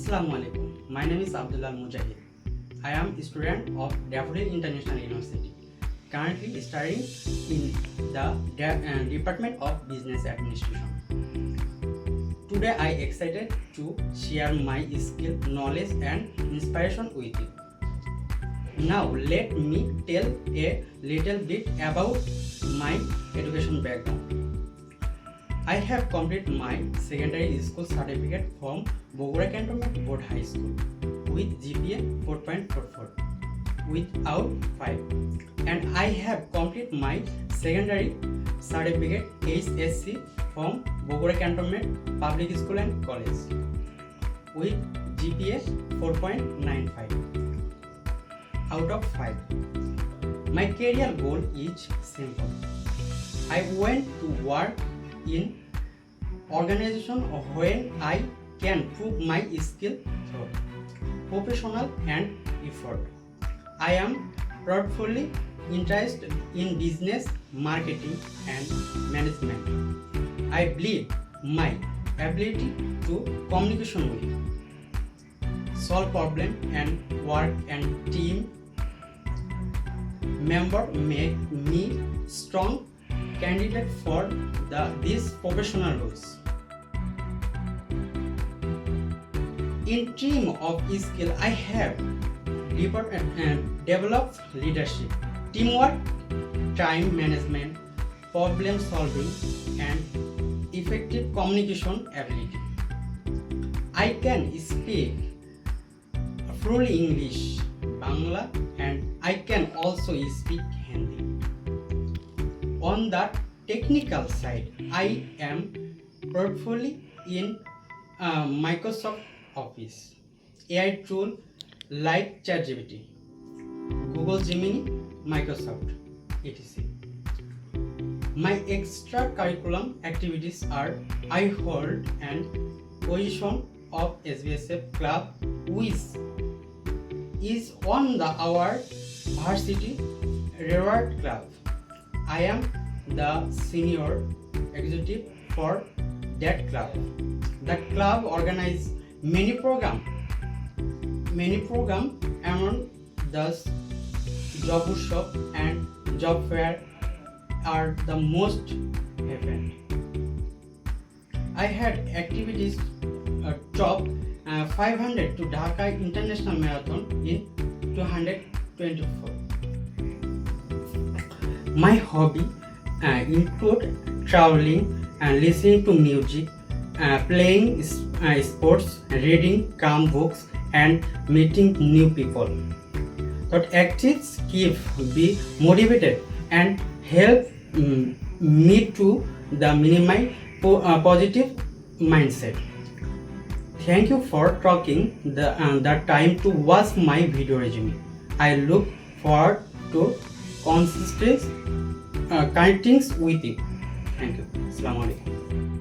Assalamu alaikum. My name is Abdullah Mujahid. I am a student of Daffodil International University, currently studying in the Department of Business Administration. Today I am excited to share my skill, knowledge and inspiration with you. Now let me tell a little bit about my education background. I have completed my secondary school certificate from Bogora Cantonment Board High School with GPA 4.44 without 5, and I have completed my secondary certificate HSC from Bogora Cantonment Public School and College with GPA 4.95 out of 5. My career goal is simple. I went to work in organization when I can prove my skill through professional and effort. I am proudly interested in business, marketing and management. I believe my ability to communication with, solve problem and work and team member make me strong candidate for these professional roles. In terms of skill, I have developed leadership, teamwork, time management, problem solving, and effective communication ability. I can speak fluently English, Bangla, and I can also speak Hindi. On the technical side, I am properly in Microsoft Office, AI tool like ChatGPT, Google Gemini, Microsoft, etc. My extracurriculum activities are I hold an position of SBSF club which is on our varsity reward club. I am the senior executive for that club. The club organizes many programs among the job workshop and job fair are the most event. I had activities top 500 to Dhaka International Marathon in 224. My hobby include traveling and listening to music, playing sports, reading calm books, and meeting new people. That activities keep me motivated and help me to minimize positive mindset. Thank you for taking the time to watch my video resume. I look forward to consistent connecting with you. Thank you. Assalamu alaikum.